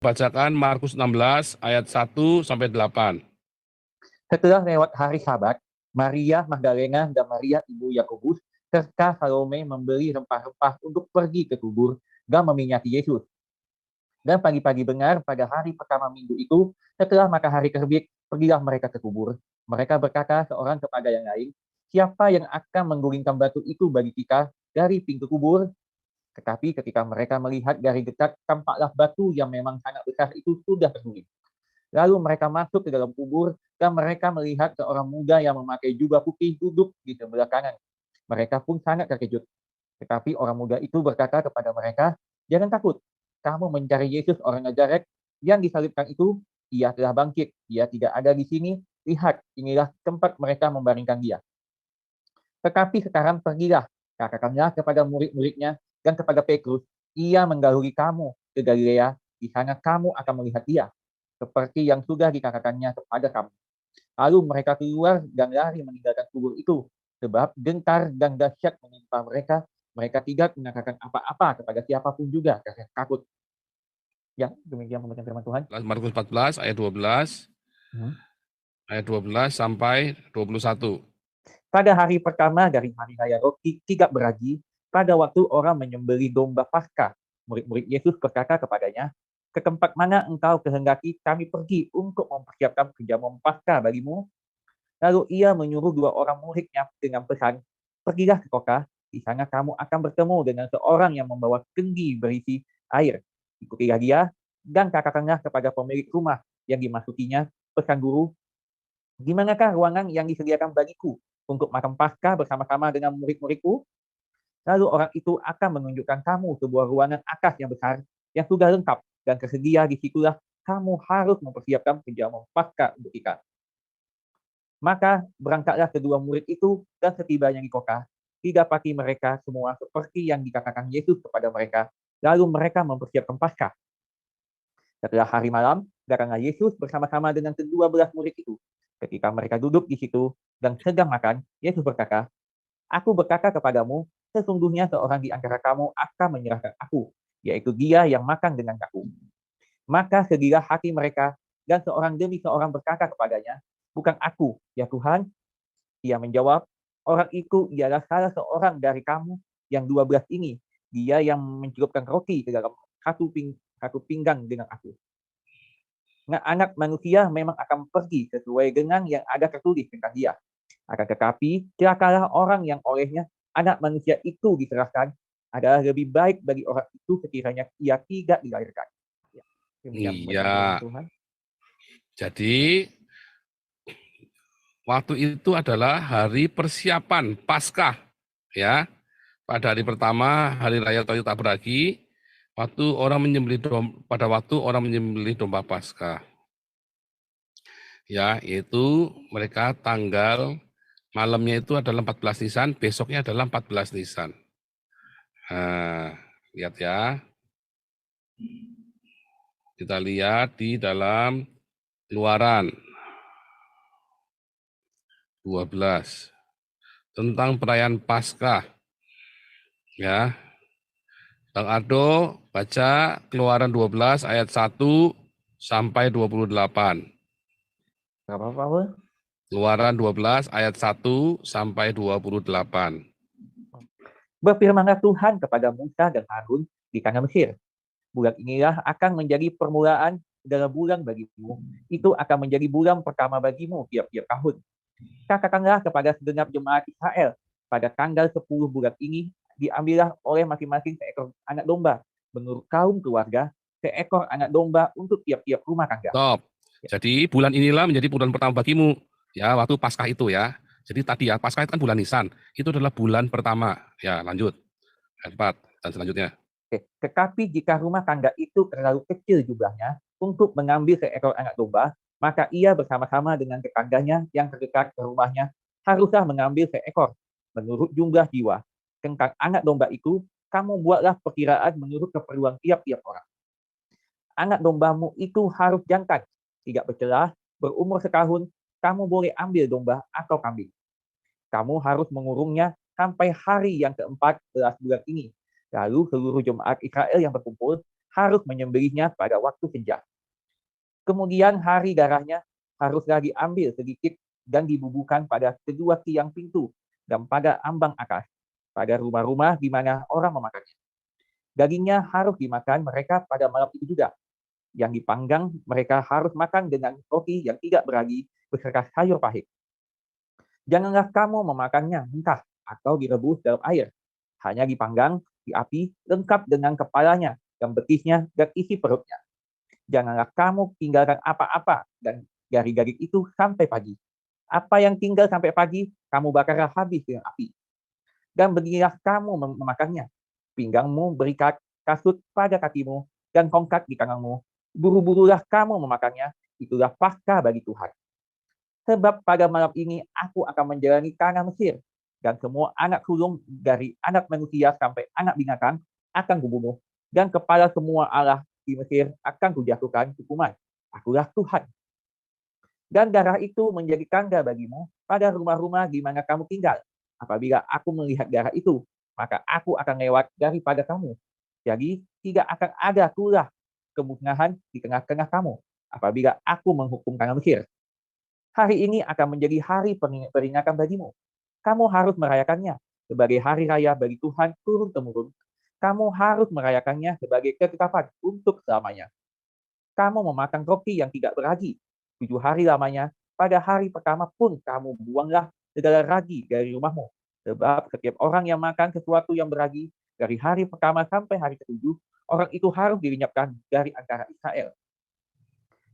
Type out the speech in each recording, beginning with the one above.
Bacakan Markus 16 ayat 1 sampai 8. Setelah lewat hari Sabat, Maria Magdalena dan Maria ibu Yakobus serta Salome membeli rempah-rempah untuk pergi ke kubur dan meminyaki Yesus. Dan pagi-pagi benar pada hari pertama minggu itu, setelah matahari terbit, pergilah mereka ke kubur. Mereka berkata seorang kepada yang lain, siapa yang akan menggulingkan batu itu bagi kita dari pintu kubur? Tetapi ketika mereka melihat dari dekat, tampaklah batu yang memang sangat besar itu sudah terguling. Lalu mereka masuk ke dalam kubur dan mereka melihat seorang muda yang memakai jubah putih duduk di sebelah kanan. Mereka pun sangat terkejut. Tetapi orang muda itu berkata kepada mereka, jangan takut, kamu mencari Yesus orang Nazaret yang disalibkan itu, ia telah bangkit, ia tidak ada di sini, lihat, inilah tempat mereka membaringkan dia. Tetapi sekarang pergilah, katakanlah kepada murid-muridnya dan kepada Petrus, ia mendahului kamu ke Galilea, di sana kamu akan melihat dia, seperti yang sudah dikatakannya kepada kamu. Lalu mereka keluar dan lari meninggalkan kubur itu, sebab gentar dan dahsyat menimpa mereka. Mereka tidak mengatakan apa-apa kepada siapapun juga karena takut. Ya, demikian pembacaan firman Tuhan. Markus 14 ayat 12, ayat 12 sampai 21. Pada hari pertama dari hari raya roti tidak beraji, pada waktu orang menyembelih domba Paskah, murid-murid Yesus berkata kepadanya, ke tempat mana engkau kehendaki kami pergi untuk mempersiapkan perjamuan Paskah bagimu? Lalu ia menyuruh dua orang muridnya dengan pesan, pergilah ke kota, di sana kamu akan bertemu dengan seorang yang membawa kendi berisi air. Ikutilah dia, dan katakanlah kepada pemilik rumah yang dimasukinya, pesan guru, dimanakah ruangan yang disediakan bagiku untuk makan Paskah bersama-sama dengan murid-muridku? Lalu orang itu akan menunjukkan kamu sebuah ruangan atas yang besar, yang sudah lengkap, dan tersedia di situlah kamu harus mempersiapkan perjamuan Paskah untuk kita. Maka berangkatlah kedua murid itu, dan setibanya di kota, didapati mereka semua seperti yang dikatakan Yesus kepada mereka, lalu mereka mempersiapkan Paskah. Setelah hari malam, datanglah Yesus bersama-sama dengan kedua belas murid itu. Ketika mereka duduk di situ dan sedang makan, Yesus berkata, aku berkata kepadamu, sesungguhnya seorang di antara kamu akan menyerahkan aku, yaitu dia yang makan dengan aku. Maka sedihlah hati mereka, dan seorang demi seorang berkata kepadanya, bukan aku, ya Tuhan. Ia menjawab, orang itu ialah salah seorang dari kamu yang 12 ini, dia yang mencelupkan roti ke dalam satu pinggang dengan aku. Nah, anak manusia memang akan pergi sesuai dengan yang ada tertulis tentang dia. Akan tetapi, celakalah orang yang olehnya anak manusia itu diserahkan, adalah lebih baik bagi orang itu sekiranya ia tidak dilahirkan. Ya, Iya. Jadi waktu itu adalah hari persiapan Paskah, ya. Pada hari pertama, hari raya Roti Tak Beragi, pada waktu orang menyembelih domba Paskah. Ya, yaitu mereka tanggal malamnya itu adalah 14 Nisan, besoknya adalah 14 Nisan. Nah, lihat ya. Kita lihat di dalam Keluaran 12 tentang perayaan Paskah. Ya. Bang Ardo baca Keluaran 12 ayat 1 sampai 28. Apa-apa? Keluaran 12 ayat 1 sampai 28. Berfirmanlah Tuhan kepada Musa dan Harun di tanah Mesir. Bulan inilah akan menjadi permulaan dalam bulan bagimu. Itu akan menjadi bulan pertama bagimu tiap-tiap tahun. Katakanlah kepada segenap jemaat Israel, pada tanggal 10 bulan ini, diambillah oleh masing-masing seekor anak domba. Menurut kaum keluarga, seekor anak domba untuk tiap-tiap rumah tangga. Stop. Jadi bulan inilah menjadi bulan pertama bagimu. Ya, waktu Paskah itu ya. Jadi tadi ya, Paskah itu kan bulan Nisan. Itu adalah bulan pertama. Ya, lanjut. Ayat 4 dan selanjutnya. Tetapi jika rumah tangga itu terlalu kecil jumlahnya untuk mengambil seekor anak domba, maka ia bersama-sama dengan tetangganya yang terdekat ke rumahnya haruslah mengambil seekor menurut jumlah jiwa. Tentang anak domba itu, kamu buatlah perkiraan menurut keperluan tiap-tiap orang. Anak dombamu itu harus jantan, tidak bercelah, berumur setahun, kamu boleh ambil domba atau kambing. Kamu harus mengurungnya sampai hari yang ke-14 bulan ini. Lalu seluruh jemaat Israel yang berkumpul harus menyembelihnya pada waktu senja. Kemudian hari darahnya haruslah diambil sedikit dan dibubuhkan pada kedua tiang pintu dan pada ambang atas, pada rumah-rumah di mana orang memakannya. Dagingnya harus dimakan mereka pada malam itu juga. Yang dipanggang mereka harus makan dengan roti yang tidak beragi beserta sayur pahit. Janganlah kamu memakannya mentah atau direbus dalam air. Hanya dipanggang di api lengkap dengan kepalanya dan betisnya dan isi perutnya. Janganlah kamu tinggalkan apa-apa dan dari daging itu sampai pagi. Apa yang tinggal sampai pagi, kamu bakarlah habis dengan api. Dan beginilah kamu memakannya. Pinggangmu berikat, kasut pada kakimu, dan tongkat di tanganmu. Buru-burulah kamu memakannya, itulah Paskah bagi Tuhan. Sebab pada malam ini aku akan menjalani tanah Mesir, dan semua anak sulung dari anak manusia sampai anak binatang akan kubunuh, dan kepala semua Allah di Mesir akan kujatuhkan hukuman. Akulah Tuhan. Dan darah itu menjadi tanda bagimu pada rumah-rumah di mana kamu tinggal. Apabila aku melihat darah itu, maka aku akan lewat daripada kamu. Jadi tidak akan ada pula kemusnahan di tengah-tengah kamu apabila aku menghukum tanah Mesir. Hari ini akan menjadi hari peringatan bagimu. Kamu harus merayakannya sebagai hari raya bagi Tuhan turun-temurun. Kamu harus merayakannya sebagai ketetapan untuk selamanya. Kamu memakan roti yang tidak beragi 7 hari lamanya. Pada hari pertama pun kamu buanglah segala ragi dari rumahmu. Sebab setiap orang yang makan sesuatu yang beragi dari hari pertama sampai hari ke-7, orang itu harus dilenyapkan dari antara Israel.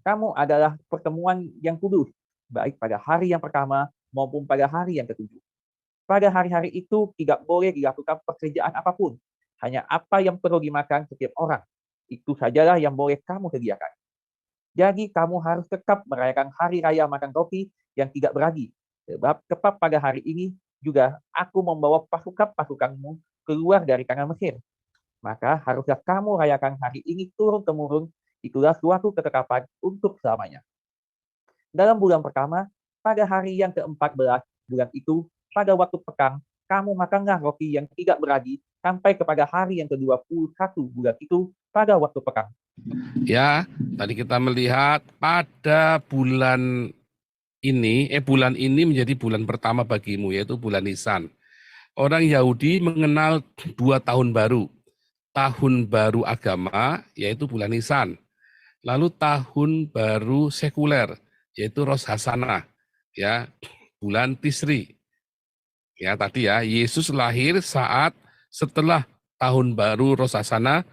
Kamu adalah pertemuan yang kudus, baik pada hari yang pertama maupun pada hari yang ke-7. Pada hari-hari itu tidak boleh dilakukan pekerjaan apapun, hanya apa yang perlu dimakan setiap orang. Itu sajalah yang boleh kamu kerjakan. Jadi kamu harus tetap merayakan hari raya makan roti yang tidak beragi. Sebab tepat pada hari ini juga aku membawa pasukan-pasukanmu keluar dari tanah Mesir. Maka haruslah kamu rayakan hari ini turun-temurun, itulah suatu ketetapan untuk selamanya. Dalam bulan pertama, pada hari yang ke-14 bulan itu, pada waktu pekan, kamu makanlah roti yang tidak beragi sampai kepada hari yang ke-21 bulan itu pada waktu pekan. Ya, tadi kita melihat pada bulan ini menjadi bulan pertama bagimu, yaitu bulan Nisan. Orang Yahudi mengenal 2 tahun baru. Tahun baru agama, yaitu bulan Nisan. Lalu tahun baru sekuler, yaitu Rosh Hashanah, ya, bulan Tisri. Ya, tadi ya, Yesus lahir saat setelah tahun baru Rosh Hashanah,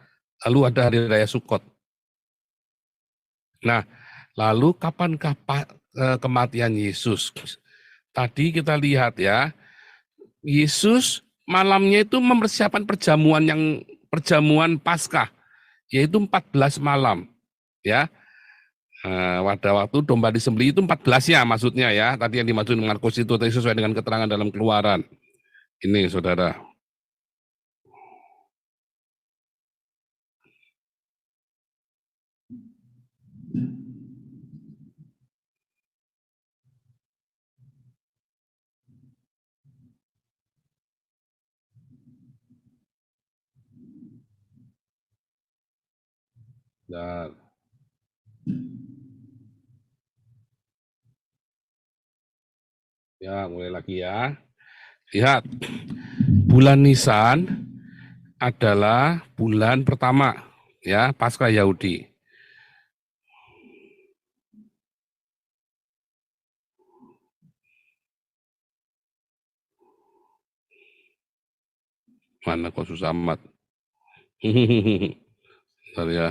lalu ada hari raya Sukkot. Nah, lalu kapankah kematian Yesus? Tadi kita lihat ya, Yesus malamnya itu mempersiapkan perjamuan Paskah, yaitu 14 malam. Ya, pada waktu domba disembelih itu 14 ya maksudnya ya. Tadi yang dimaksud Markus itu sesuai dengan keterangan dalam Keluaran. Ini saudara. Dan ya, mulai lagi ya. Lihat, bulan Nisan adalah bulan pertama ya Paskah Yahudi. Mana kok susah amat. Bentar ya.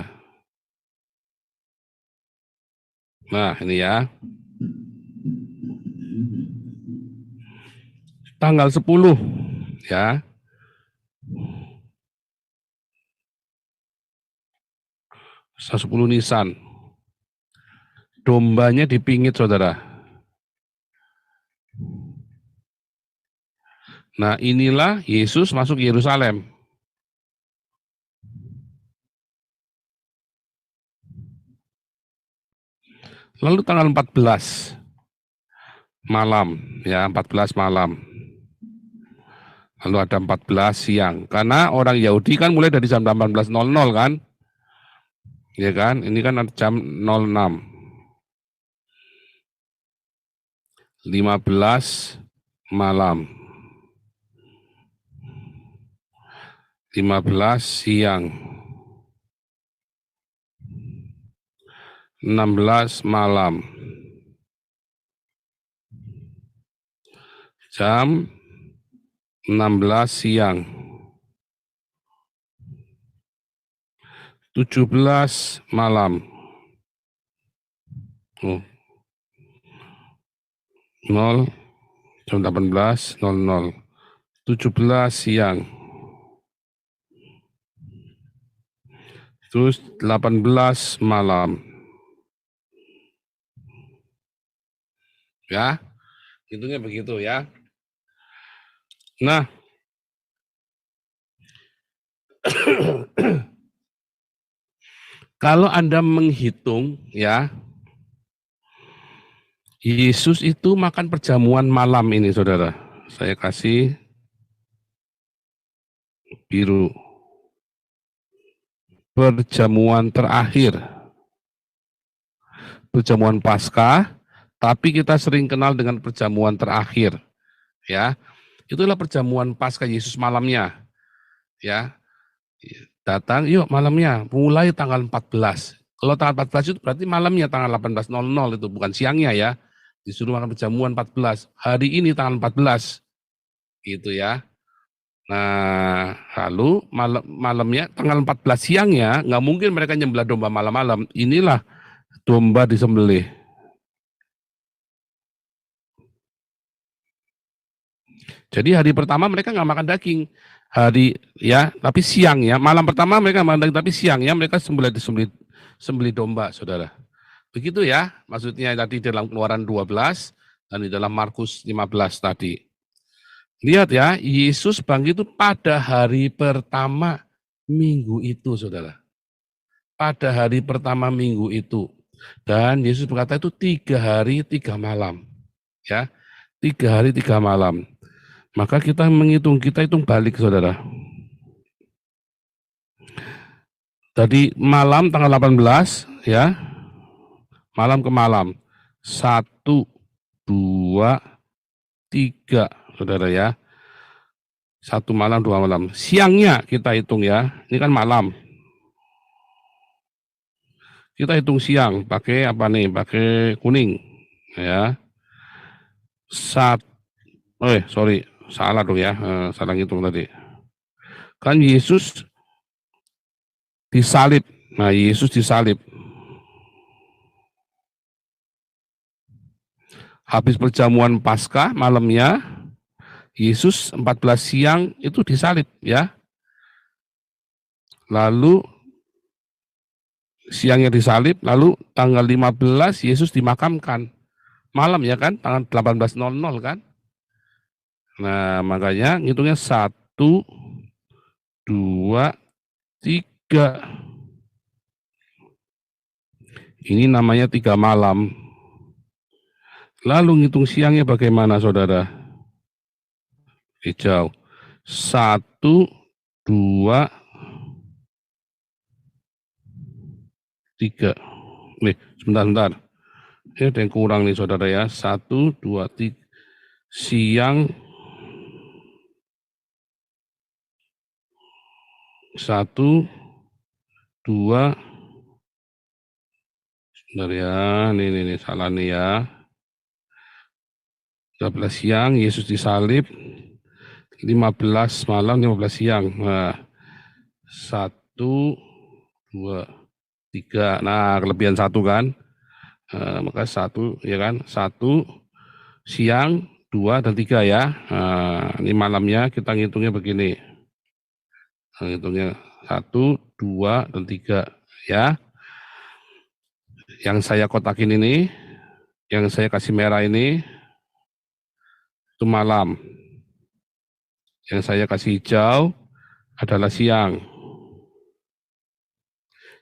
Nah, ini ya. Tanggal 10 ya. 10 Nisan. Dombanya dipingit, saudara. Nah, inilah Yesus masuk Yerusalem. Lalu tanggal 14 malam, ya 14 malam. Lalu ada 14 siang. Karena orang Yahudi kan mulai dari jam 18.00 kan. Ya kan? Ini kan jam 06. 15 malam. 15 siang. 16 malam. Jam 16 siang. 17 malam. Oh. 0 jam 18.00. 17 siang. Terus 18 malam. Ya, hitungnya begitu ya. Nah, kalau Anda menghitung ya, Yesus itu makan perjamuan malam ini, saudara. Saya kasih biru. Perjamuan terakhir. Perjamuan Paskah, tapi kita sering kenal dengan perjamuan terakhir. Ya, itulah perjamuan Paskah Yesus malamnya. Ya, datang, yuk malamnya, mulai tanggal 14. Kalau tanggal 14 itu berarti malamnya tanggal 18.00 itu, bukan siangnya ya. Disuruh makan perjamuan 14. Hari ini tanggal 14. Gitu ya. Nah, lalu malamnya tanggal 14 siangnya, nggak mungkin mereka nyembelih domba malam-malam. Inilah domba disembelih. Jadi hari pertama mereka nggak makan daging. Hari ya, tapi siang ya. Malam pertama mereka makan daging, tapi siangnya mereka sembelih domba, saudara. Begitu ya, maksudnya tadi dalam Keluaran 12 dan di dalam Markus 15 tadi. Lihat ya, Yesus bangkit itu pada hari pertama minggu itu, saudara. Pada hari pertama minggu itu. Dan Yesus berkata itu 3 hari 3 malam. Ya, 3 hari 3 malam. Maka kita hitung balik, saudara. Tadi malam tanggal 18, ya, malam ke malam. 1, 2, 3, saudara ya. 1 malam, 2 malam. Siangnya kita hitung ya, ini kan malam. Kita hitung siang, pakai apa nih? Pakai kuning, ya. Sorry, salah dong ya, salah hitung tadi. Kan Yesus disalib. Nah, Yesus disalib. Habis perjamuan Paskah malamnya, Yesus 14 siang itu disalib ya. Lalu siangnya disalib, lalu tanggal 15 Yesus dimakamkan. Malam ya kan, tanggal 18.00 kan. Nah, makanya ngitungnya 1, 2, 3. Ini namanya 3 malam. Lalu ngitung siangnya bagaimana, saudara? Hijau. 1, 2, 3. Nih, sebentar. Ini ada yang kurang nih, saudara ya. 1, 2, 3. Siang. 1, 2. Sebentar ya, nih, salah nih ya. 12 siang, Yesus disalib. 15 malam, 15 siang. Nah, 1, 2, 3. Nah, kelebihan 1 kan. Maka 1, ya kan. 1 siang, 2 dan 3 ya. Nah, ini malamnya kita ngitungnya begini. Nah, ngitungnya 1, 2, dan 3 ya. Yang saya kotakin ini, yang saya kasih merah ini, itu malam. Yang saya kasih hijau adalah siang.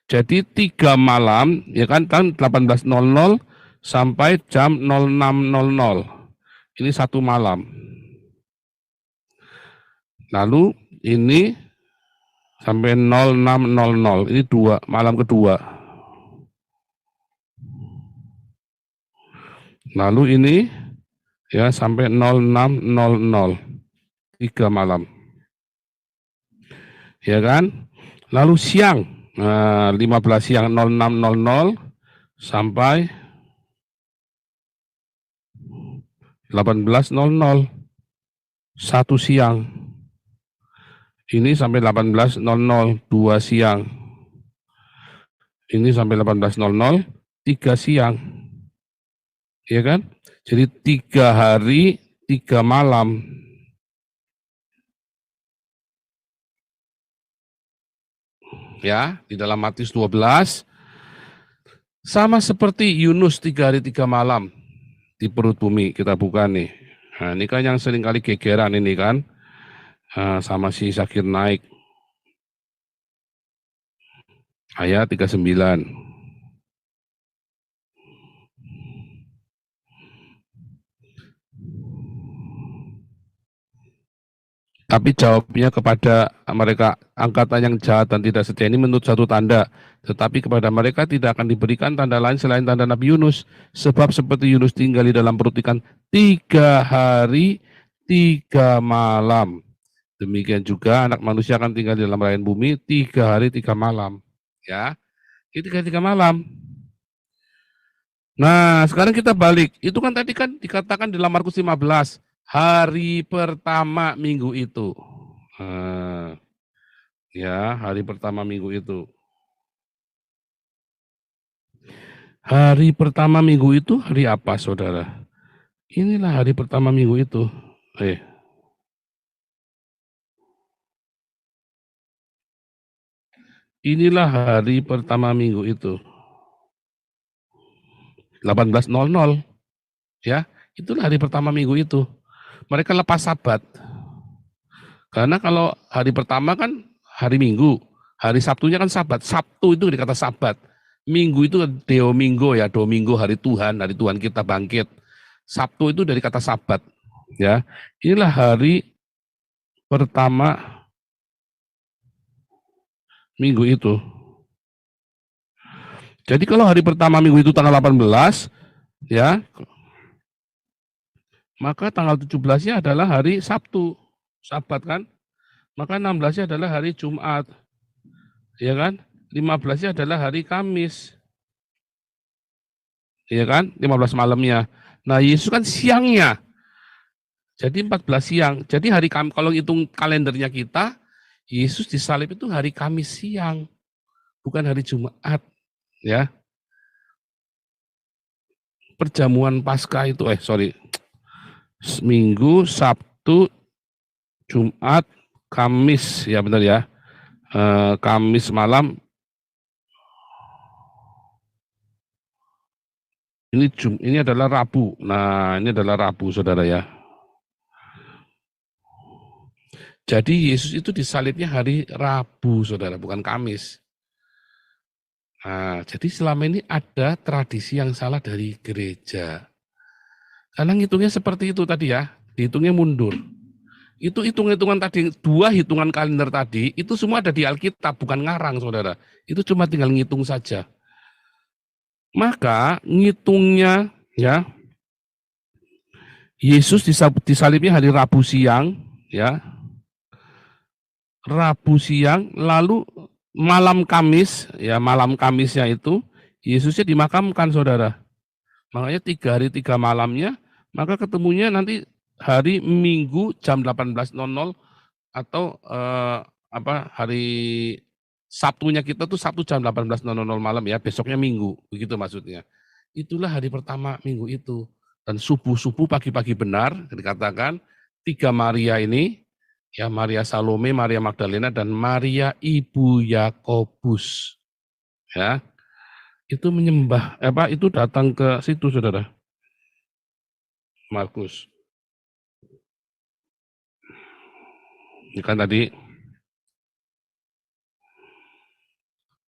Jadi 3 malam, ya kan 18.00 sampai jam 06.00. Ini 1 malam. Lalu ini sampai 06.00, ini 2 malam kedua. Lalu ini ya sampai 06.00, 3 malam. Ya kan? Lalu siang, 15 siang 06.00 sampai 18.00, 1 siang. Ini sampai 18.00, 2 siang. Ini sampai 18.00, 3 siang. Ya kan? Jadi 3 hari, 3 malam. Ya, di dalam Matius 12, sama seperti Yunus 3 hari 3 malam di perut bumi. Kita buka nih. Nah, ini kan yang sering kali gegeran ini kan, sama si Zakir Naik. Ayat 39. Tapi jawabnya kepada mereka, angkatan yang jahat dan tidak setia ini menurut satu tanda. Tetapi kepada mereka tidak akan diberikan tanda lain selain tanda Nabi Yunus. Sebab seperti Yunus tinggal di dalam perut ikan 3 hari, 3 malam. Demikian juga anak manusia akan tinggal di dalam rayan bumi 3 hari, 3 malam. Ya, 3 hari, 3 malam. Nah, sekarang kita balik. Itu kan tadi kan dikatakan di dalam Markus 15. Hari pertama minggu itu. Ya, hari pertama minggu itu. Hari pertama minggu itu hari apa, saudara? Inilah hari pertama minggu itu. Inilah hari pertama minggu itu. 18.00. Ya, itulah hari pertama minggu itu. Mereka lepas Sabat. Karena kalau hari pertama kan hari Minggu, hari Sabtunya kan Sabat. Sabtu itu dikata Sabat. Minggu itu Domingo ya, Domingo hari Tuhan kita bangkit. Sabtu itu dari kata Sabat. Ya, inilah hari pertama minggu itu. Jadi kalau hari pertama minggu itu tanggal 18, ya, maka tanggal 17-nya adalah hari Sabtu, Sabat kan? Maka 16-nya adalah hari Jumat. Ya kan? 15-nya adalah hari Kamis. Ya kan? 15 malamnya. Nah, Yesus kan siangnya. Jadi 14 siang. Jadi hari Kamis, kalau hitung kalendernya kita, Yesus disalib itu hari Kamis siang, bukan hari Jumat. Ya. Perjamuan Paskah itu, Minggu, Sabtu, Jumat, Kamis, ya benar ya. Kamis malam. Ini adalah Rabu. Nah, ini adalah Rabu, saudara ya. Jadi Yesus itu disalibnya hari Rabu, saudara, bukan Kamis. Nah, jadi selama ini ada tradisi yang salah dari gereja. Karena ngitungnya seperti itu tadi ya, dihitungnya mundur. Itu hitung-hitungan tadi, 2 hitungan kalender tadi, itu semua ada di Alkitab, bukan ngarang, saudara. Itu cuma tinggal ngitung saja. Maka ngitungnya ya, Yesus disalibnya hari Rabu siang, ya. Rabu siang, lalu malam Kamis, ya malam Kamisnya itu Yesusnya dimakamkan, saudara. Makanya 3 hari 3 malamnya, maka ketemunya nanti hari Minggu jam 18.00 atau hari Sabtunya kita tuh Sabtu jam 18.00 malam ya, besoknya Minggu, begitu maksudnya. Itulah hari pertama minggu itu. Dan subuh-subuh pagi-pagi benar dikatakan 3 Maria ini, ya Maria Salome, Maria Magdalena, dan Maria ibu Yakobus. Ya, itu menyembah, itu datang ke situ, saudara. Markus. Ini kan tadi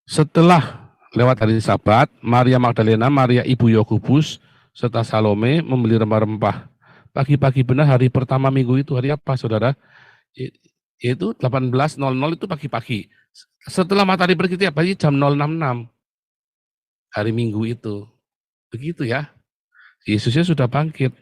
setelah lewat hari Sabat, Maria Magdalena, Maria ibu Yakobus, serta Salome membeli rempah-rempah. Pagi-pagi benar hari pertama minggu itu hari apa, saudara? Yaitu 18.00 itu pagi-pagi. Setelah matahari pergi tiap pagi jam 066. Hari Minggu itu. Begitu ya. Yesusnya sudah bangkit.